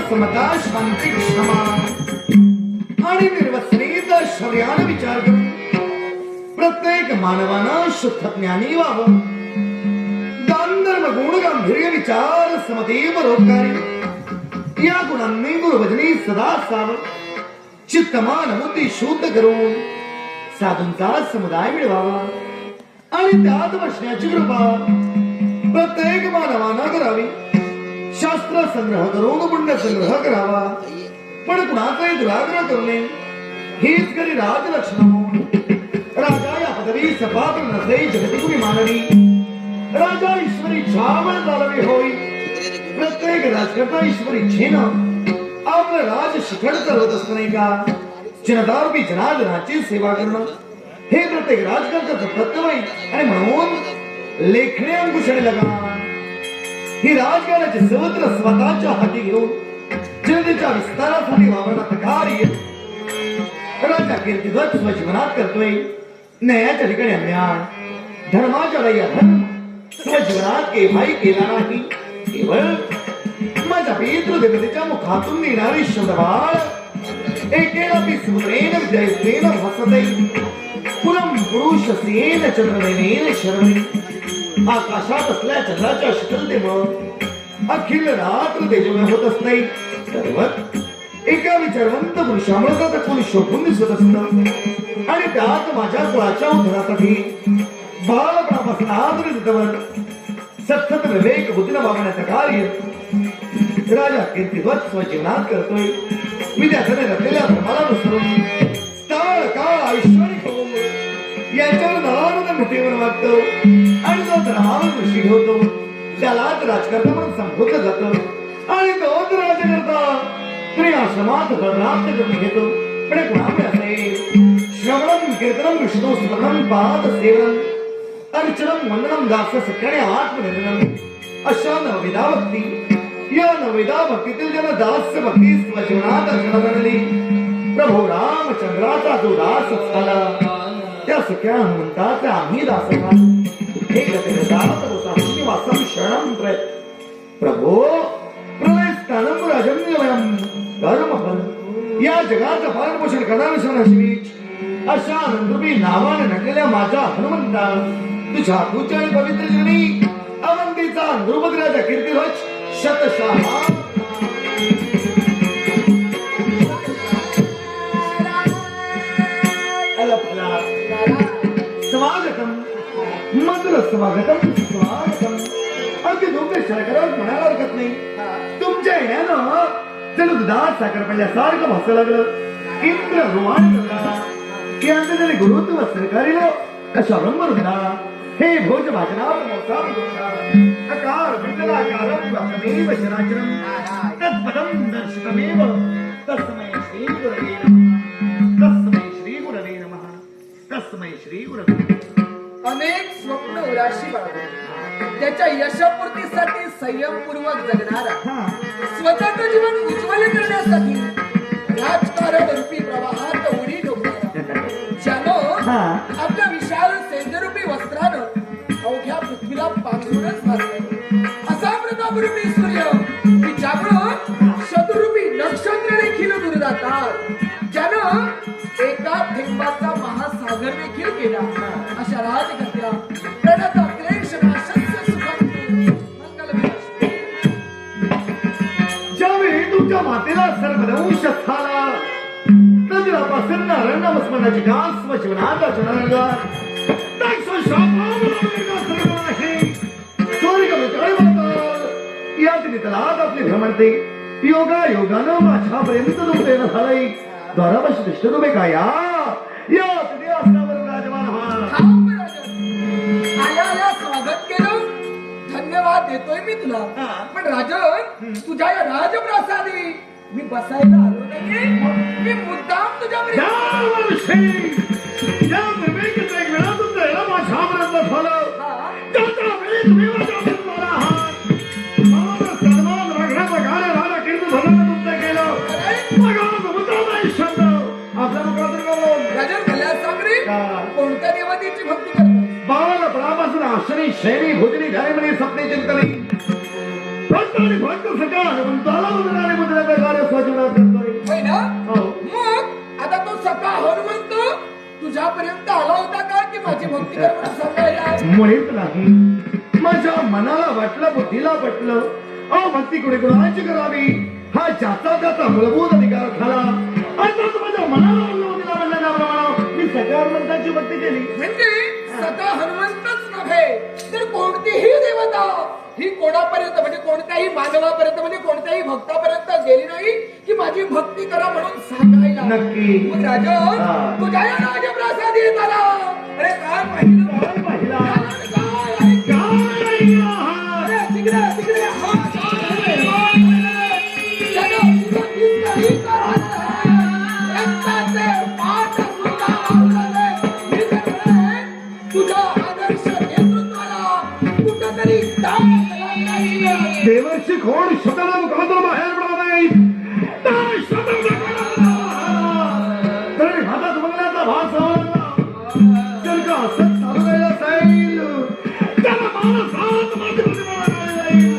समता शांती क्षमा आणि निर्वसनीत शौर्यानं विचार करून प्रत्येक मानवानं शुद्ध ज्ञानी व्हावं. गांधर्व गुण गांभीर्य विचार समती परोपकारी या गुणांनी गुरुभजनी सदा असावं. चित्तमान बुद्धी शुद्ध करून साधूंचा समुदाय मिळवावा आणि त्यात बसण्याची कृपा प्रत्येक मानवानं करावी. शास्त्र संग्रह करून पुण्य संग्रह करावा, पण कुणाचाही दुराग्रह करू नये. हीच करी राजलक्षण. राजा या पदवी सपात्र नसे जगतिगुणी मानवी. राजा ईश्वरी छावळ चालवे होई. प्रत्येक राजकर्ता ईश्वरी इच्छेनं आपलं राज शिखर चालवत असत नाही का. जनतारूपी जनार्दनाची सेवा करणं हे प्रत्येक राजकर्त्याचं कर्तव्य आहे. आणि म्हणून लेखणे अंकुशाने लगान ही राजकारणाचे सर्वत्र स्वतःच्या हाती घेऊन जनतेच्या विस्तारासाठी वावरणाचं कार्य राजा कीर्तिध्वज स्वजीवनात करतोय. न्यायाच्या ठिकाणी अन्याय, धर्माच्या वेळी अधर्म स्वजीवनात केव्हाही केला नाही. केवळ माझ्या पितृदेवतेच्या मुखातून निघणारी शब्दवाळ एकेनापि सुरेन विद्येन भासते. पुरम पुरुष सेन चंद्रनेन शरणे. आकाशात असल्या चंद्राच्या शीतलतेमुळे अखिल रात्र तेजोमय होत असते. एका विचारवंत पुरुषामुळे तर कोणी शोभून दिसत असत. आणि त्यात माझ्या कुळाच्या उद्धारासाठी बालपणापासून आजवर सतत विवेक बुद्धीला वागण्याचं कार्य राजा कीर्तिध्वज स्वजीवनात करतोय. विद्यार्थ्याने रचलेल्या धर्माला अनुसरून स्थळ काळ ऐश्वर्य याच्यावर नावानं मिठेवर वागतो आणि जो धर्मावर दृष्टी ठेवतो त्यालाच राजकर्ता म्हणून संबोधलं जातं. आणि तोच राजकर्ता स्त्री आश्रमात प्राप्त करून घेतो. पण कुणामुळे असेल श्रवणम कीर्तनम विष्णू स्मरणम पाद सेवनम अर्चनम वंदनम दास सत्याने आत्मनिर्णम अशा नवविधा भक्ती या नवविधा भक्तीतील ज्यांना दास्य भक्ती स्वजीवनात अर्चना बनली. प्रभू रामचंद्राचा जो दास झाला त्या सख्या हनुमंताचा आम्ही दास हे वासम शरणम प्रभो प्रलय स्थानम राजन्यवयम धर्मफल या जगाचं पालन पोषण करणारे अशा आनंदरूपी नावाने नटलेल्या माझ्या हनुमंता तुझ्या तुझ्या आणि पवित्र जनी अवंतीचा नृपद्राजा कीर्तिध्वज शतशः स्वागतम मधुर स्वागतम स्वागतम. अगदी तुमचे शर्करावर म्हणायला हरकत नाही. तुमच्या येण्यानं जणू दुधात साखर पडल्यासारखं भासू लागलं. इंद्र रोमाण करला की अंत त्याने गुरुत्व सरकारीलो कशा ब्रह्म दिला. हे भोज भाजनावर मोसा अकार विठला आकारम वासमेव शराचरम तत्पदम दर्शितमेव तस्मै श्री गुरवे नमः. तस्मै श्री गुरवे नमः. तस्मै श्री गुरवे. अनेक स्वप्न उराशी बाळगून त्याच्या यशपूर्तीसाठी संयमपूर्वक जगणारा स्वतःचं जीवन उज्ज्वल करण्यासाठी राजकारण रूपी प्रवाहात उडी डोकणारा ज्यानं आपल्या विशाल सेंद्ररूपी वस्त्रानं अवघ्या पृथ्वीला पांघरूनच घातलं. असा प्रतापरूपी सूर्य तिच्याकडून शत्रुरूपी नक्षत्र देखील दूर जातात. ज्यानं एका थेंबाचा महासागर देखील केला. अशा राजकर्त्या प्रणत क्लेश नाशस्य सुखम मंगलमय. ज्यावेळी तुमच्या मातेला सर्वदंश झाला तद्रापासून नारायण नामस्मरणाची गास व जीवनात रचना याच नितलात आपली भ्रमणते योगा योगानं माझ्यापर्यंत तुमचे न झालंय. द्वारापाशी दृष्ट तुम्ही काय या तुम्ही असण्यावर राजमान आल्या स्वागत केलं. धन्यवाद देतोय मी तुला. पण राजन तुझ्या या राजप्रासादी मी बसायला आलो नाही. मी मुद्दाम तुझ्याकडे माझ्यापर्यंत झालं. कोणत्या देवतेची भक्ती करतो? बाळाला पणापासून आश्रय शैली भोजनी ध्यानमणी स्वप्ने चिंतने भक्त आणि भक्त सका हनुमंताला उदराने मुद्रेचे कार्य स्वजीवनात करतोय. होय ना? हो. मग आता तो सखा हनुमंत तुझ्यापर्यंत आला होता का की माझी भक्ती कर म्हणून सांगायला? मुळीच नाही. माझ्या मनाला वाटलं, बुद्धीला पटलं, भक्ती कुणी कुणाची करावी हा ज्याचा त्याचा मूलभूत अधिकार झाला. अर्थात माझ्या मनाला दिला म्हणल्याप्रमाणे मी सगळ्या हनुमंताची भक्ती केली. म्हणजे सखा हनुमंतच नव्हे तर कोणतीही देवता ही कोणापर्यंत म्हणजे कोणत्याही मानवापर्यंत म्हणजे कोणत्याही भक्तापर्यंत गेली नाही की माझी भक्ती करा म्हणून सांगायला. नक्की. मग राजा तुझ्या या राजप्रासादी येत आला. अरे काय पाहिलं? काय पाहिलं? अरे तिकडे तिकडे हा जग तुझं दिसतही तर आलं. रक्ताचे पाठ सुद्धा आवळले. मी तर म्हणे, तुझ्या आदर्श नेतृत्वाला कुठंतरी दाम लागला नाही. देवर्षी खोड शब्दाला मुखातून बाहेर पडा नाही. तरी हातात बंगल्याचा भाग समजला जर का असंच चालू राहिला जाईल त्याला माणसात माझ्यामध्ये मारायला जाईल.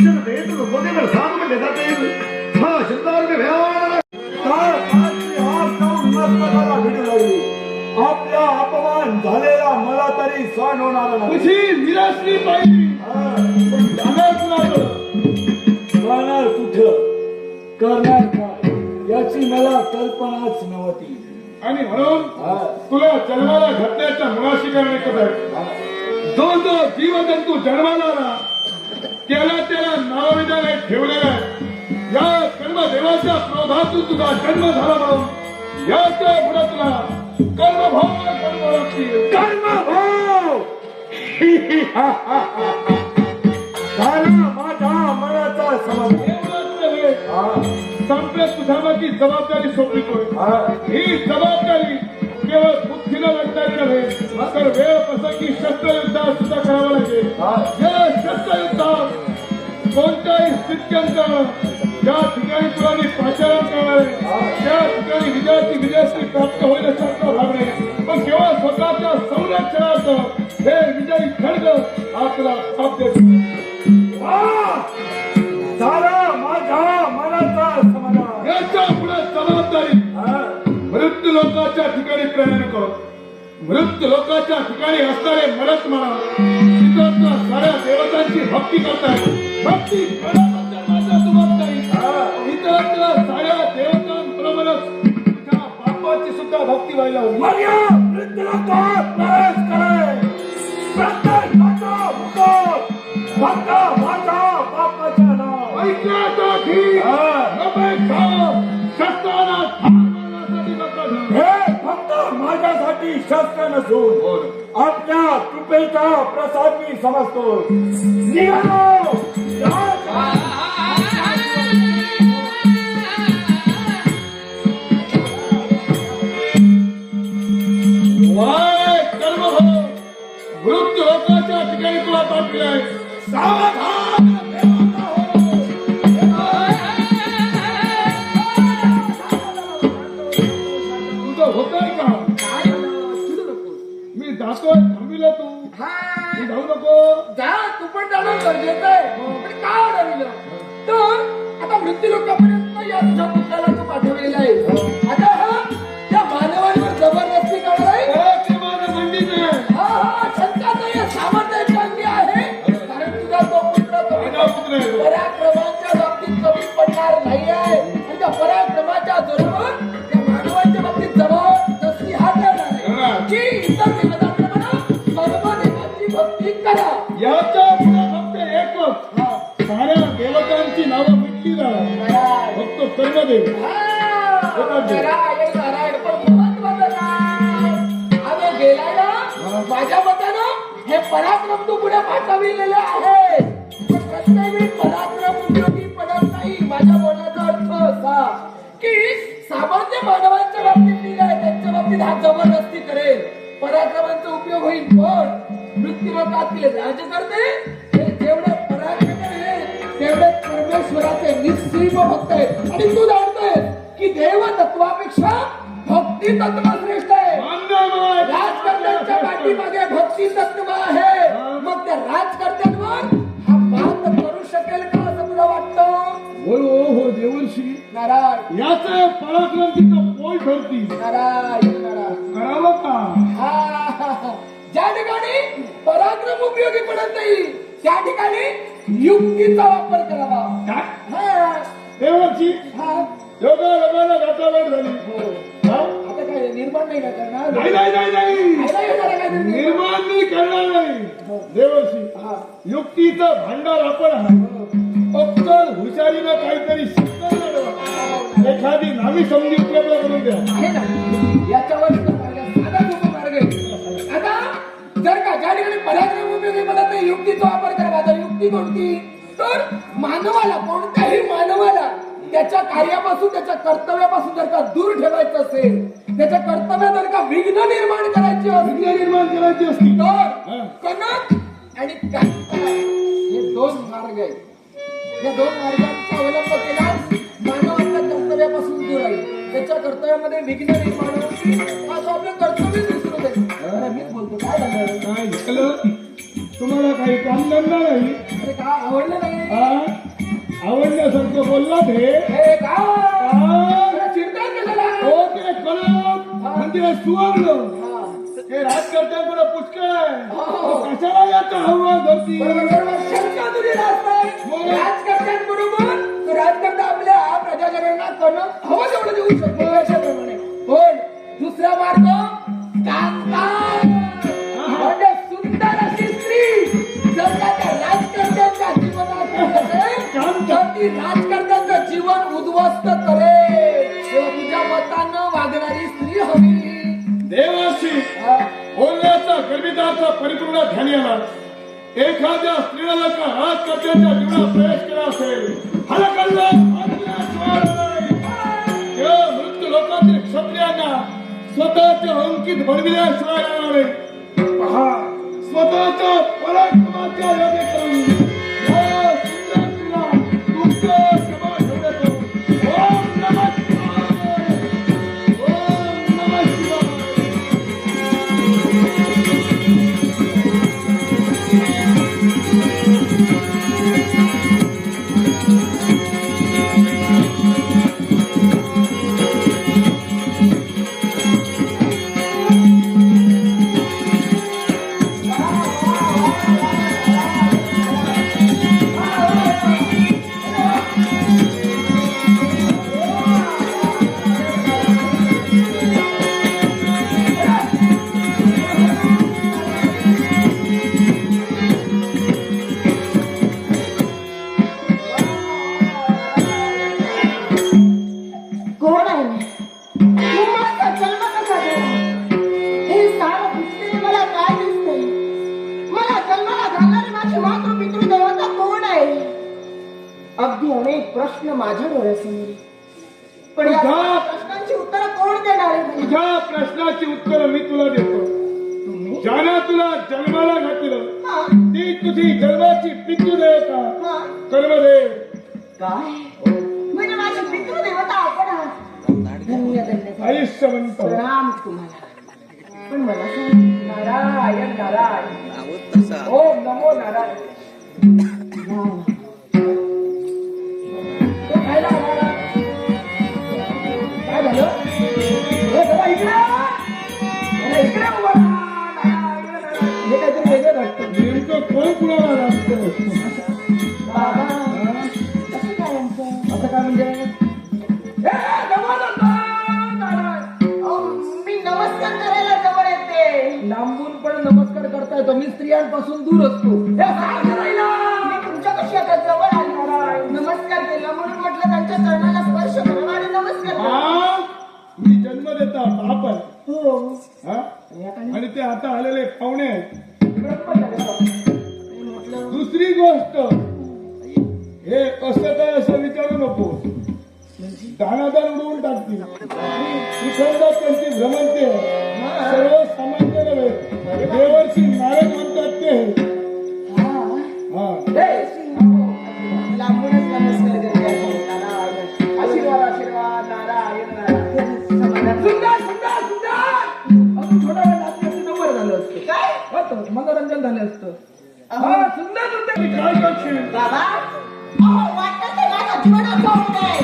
जर देत लोकोदेवर साथ मध्ये जातील हा शब्दावर मी भेवायला आपला अपमान झालेला मला तरी सहन होणार नाही. तुझी निराशली पाहिजे पण जाणार कुणाकडं? जाणार कुठं? करणार काय याची मला कल्पनाच नव्हती. आणि म्हणून तुला जन्माला घटनेच्या मुळाशी करणे आहे. जो जो जीवजंतू जन्माला आला त्याला नावाविधाने ठेवलेला आहे. या कर्मदेवाच्या क्रोधातून तुझा जन्म झाला म्हणून याच्या पुढे तुला कर्मभाव कर्मभाव झाला माझ्या मनाचा समाधान. संपल्या तुझ्या मागची जबाबदारी सोपवितोय. ही जबाबदारी केवळ बुद्धीला वाटणारी नव्हे तर वेळ प्रसंगी शस्त्रयुद्धात सुद्धा करावं लागेल. या शस्त्रयुद्धात कोणत्याही स्थित्यंतर ज्या ठिकाणी तुला पाचारण करणारे त्या ठिकाणी विजयाची विजयश्री प्राप्त होईल अशा भागणे पण केवळ स्वतःच्या संरक्षणार्थ हे विजयी खड्ग आपला साध्य झाला माझ्या मनाचा समाधान. याच्या पुढे जबाबदारी मृत्यू लोकांच्या ठिकाणी प्रेरण कर. मृत्यू लोकांच्या ठिकाणी असणारे मरत म्हणा तिथं साऱ्या देवतांची भक्ती करतायत. भक्ती करण्याबद्दल माझ्या जबाबदारी इतर साऱ्या देवतांबरोबरच तुझ्या बापाची सुद्धा भक्ती व्हायला हवी. माझ्या मृत्यूलोकात प्रवेश करे. प्रत्येक भक्त माझ्या बापाच्या नाव ऐकण्यासाठी शस्त्राला ठार मारण्यासाठी नका जाऊ. हे फक्त माझ्यासाठी शस्त्र नसून आपल्या कृपेचा प्रसाद मी समजतो. निघालो. वाय कर्मभाव मृत्यू लोकांच्या ठिकाणी तुला पाठविलाय. सावधान देवता हो. तुझं होतंय का? मी जातोय थांबिल तू. मी जाऊ नको. जा तू पण जाणं गरजेचं आहे. पण का अडविलं? तर आता मृत्यू लोकांपर्यंत या तुझ्या पुत्राला तू पाठवलेला आहे. आता त्या मानवांवर जबरदस्ती करणार आहे. ते माझं मंडित आहे. हा शंका नाही सामर्थ्याची अंगी आहे. कारण तुझा तो पुत्र माझा पुत्र आहे तो. पराक्रमाच्या बाबतीत कमी पडणार नाही आहे. आणि त्या पराक्रमाच्या जोरावर त्या मानवांच्या बाबतीत जबरदस्ती हाताळणार आहे की इतर देवतांप्रमाणे सर्वदेवांची भक्ती करा. याच्या पुढे फक्त एकच साऱ्या देवतांची नावं मिटली जाणार. फक्त कर्मदेव नारायण पण महत्वाचं काय? अगं गेलाय ना माझ्या मतानं हे पराक्रम तू पुढे पाठविलेले आहे. पण प्रत्येक पराक्रम उपयोगी पडत नाही. माझ्या बोलण्याचा अर्थ असा की सामान्य मानवांच्या बाबतीत मी काय त्यांच्या बाबतीत हा जबरदस्ती करेल. पराक्रमांचा उपयोग होईल पण मृत्यू लोकातील राजकर्ते हे जेवढे पराक्रम आहे तेवढे परमेश्वराचे निस्सीम भक्त आहेत. आणि तू जाणतोय की देव तत्वापेक्षा भक्ती तत्व श्रेष्ठ आहे. राजकर्त्यांच्या पाठीमागे भक्ती तत्व आहे. मग त्या राजकर्त्यांवर हा मात करू शकेल का? होय हो देवर्षी नारायण याच पराक्रमाचं पोल ठरती नारायण नारायण करावं का हा, ज्या ठिकाणी पराक्रम उपयोगी पडत नाही त्या ठिकाणी युक्तीचा वापर करावा काय हा, देवर्षी हा. योगा योगाला घाटावर झाली हो. हा? आता काय निर्माण नाही ना करणार नाही नाही नाही नाही खायला येणार आहे काहीतरी निर्माण. निर्माण मी करणार नाही देवर्षी हा. युक्तीचं भांडार आपण आहे फक्त हुशारीनं काहीतरी शिकवून लढवा. एखादी नामी समजी उपलब्ध करून द्या आहे ना याच्यावर तो मार्ग साधा सोपा मार्ग आहे. आता जर का ज्या ठिकाणी पराक्रम उपयोगी पडत नाही युक्तीचा वापर करावा आता युक्ती कोणती तर मानवाला कोणत्याही मानवाला त्याच्या कार्यापासून त्याच्या कर्तव्यापासून जर का दूर ठेवायचं असेल त्याच्या कर्तव्यात जर का विघ्न निर्माण करायचे विज्ञान असतील निर्माण करायची असती तर कनक आणि कांता हे दोन मार्ग आहेत या दोन मार्गांचा अवलंब केल्यास मानव आपल्या कर्तव्यापासून दूर राहील त्याच्या कर्तव्यामध्ये विघ्न निर्माण होईल असं आपलं कर्तव्य विसरू दे अरे मीच बोलतो काय झालं काय झालं तुम्हाला काही काम धंदा नाही अरे काय आवडलं नाही हा? आवडण्यासारखं बोललात हे काय काय? चिंता केलेला हो ते कळत म्हणजे सुवर्ण हा. हे राजकर्त्यांकडे पुष्कळ आहे तो कशाला याचा हवा धरती बरोबर शंका तुझी राजकर्त्यांबरोबर तो राजकर्ता आपल्या प्रजाजनांना करणं हवं तेवढं देऊ शकतो अशाप्रमाणे पण दुसरा मार्ग कांता म्हणजे सुंदर अशी स्त्री जर का त्या राजकर्त्यांच्या जीवनात असेल तर ती राजकर्त्यांचं जीवन उद्ध्वस्त करेल तेव्हा तुझ्या मतानं वागणारी स्त्री हवी देवाशी हा. बोलण्याचा गर्भिताचा परिपूर्ण ध्यान येणार एखाद्या स्त्रीला का राजकर्त्याच्या जीवनात प्रवेश केला असेल हलकल्ला मृत्यू लोकातील क्षत्रियांना स्वतःच्या अंकित बनविल्याशिवाय येणार नाही. पहा स्वतःच्या पराक्रमाच्या योगे करून या सुंदर स्त्रीला तुमचं क्षमा ठेवण्याचं ओम नमः शिवाय ओम नमः शिवाय कोण आहे मी माझा जन्म कसा झाला हे सारं दिसते मला काय दिसते मला जन्माला घालणारी माझी मातृ पितृ देवता कोण आहे अगदी अनेक प्रश्न माझ्या डोळ्यासमोर पण या तुझ्या- प्रश्नांची उत्तर कोण देणार आहे तुझ्या प्रश्नाची उत्तर मी तुला देतो तुम्ही ज्यानं तुला जन्माला घातलं हा, ती तुझी जन्माची पितृदेवता हा. कर्मदेव काय म्हणजे माझी पितृ देवता आपण आहात धन्य धन्य आयुष्यवंत प्रणाम तुम्हाला पण मला सांग नारायण नारायण ओम नमो नारायण तो खायला आला. काय झालं हे बाबा इकडे आ. अरे इकडे उभा राहा. नारायण, नारायण. हे काहीतरी वेगळं वाटतं नेमकं कोण कुणाला लागतं बाबा कसं काय आमचं असं काय म्हणजे हे नमो नारायण. अहो, मी नमस्कार करायला जवळ येते लांबून पण नमस्कार करता येतो मी स्त्रियांपासून दूर असतो हे सांग राहिला. मी तुमच्या कशी आता जवळ आली नमस्कार केला म्हणून म्हटलं त्यांच्या चरणाला स्पर्श करा आणि नमस्कार करा. हा मी जन्म देता बाप आहे हो हा? आणि ते आता आलेले पाहुणे आहेत म्हटलं दुसरी गोष्ट हे कसं काय असं विचारू नको दानादान उडवून टाकतील इकडं त्यांची भ्रमंती आहे सर्वसामान्य नव्हे देवर्षी नारद म्हणतात ते हा हा लांबूनच नमस्कार करते आशीर्वाद आशीर्वाद नारायण नारायण सुंदर सुंदर सुंदर अजून थोडा वेळ लागला नंबर झालं असतं काय होतं मनोरंजन झालं असतं हा सुंदर सुंदर काय करशील बाबा अहो वाटतं ते माझा बचपनाचं होत आहे.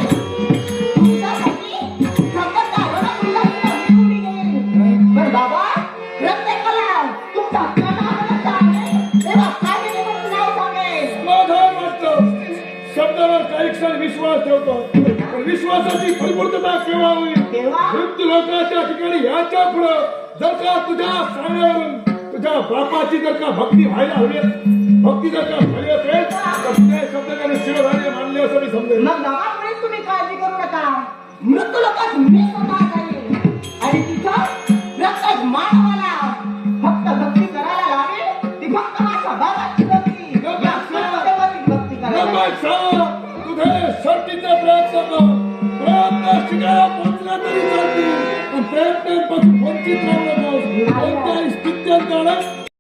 तुमच्यासाठी फक्त दारोडा मुलाची उभी गेली. पण बाबा, प्रत्येकाला तुमच्या हक्कानं आम्हाला सांगेल, तेव्हा काय केले म्हणून नाव सांगेल. समाधान वाटतं. शब्दावर काही क्षण विश्वास ठेवतो पण विश्वासाची फलपूर्तता केव्हा होईल? तेव्हा मृत्यू लोकांच्या ठिकाणी याच्या पुढं जर का तुझ्या सांगण्यावरून तुझ्या बापाची जर का भक्ती व्हायला हवी, भक्ती जर का झाली असेल तर तुझे शब्द त्याने शिवधार्य मानले असं मी समजेल. मग बाबा पुढे तुम्ही काळजी करू नका. मृत्यू लोकात मी स्वतः जाईल आणि तिथं प्रत्येक मानवाला फक्त भक्ती करायला लावेल. ती फक्त माझ्या बाबाची भक्ती, या सर्वदेवाची भक्ती करायला नको लावेल. सांग, तुझे शर्तीचे प्रयत्न कर. प्रयत्न शिकायला पोचला तरी चालतील पण प्रयत्नांपासून वंचित राहू नकोस. कोणत्याही स्थित्यंतरात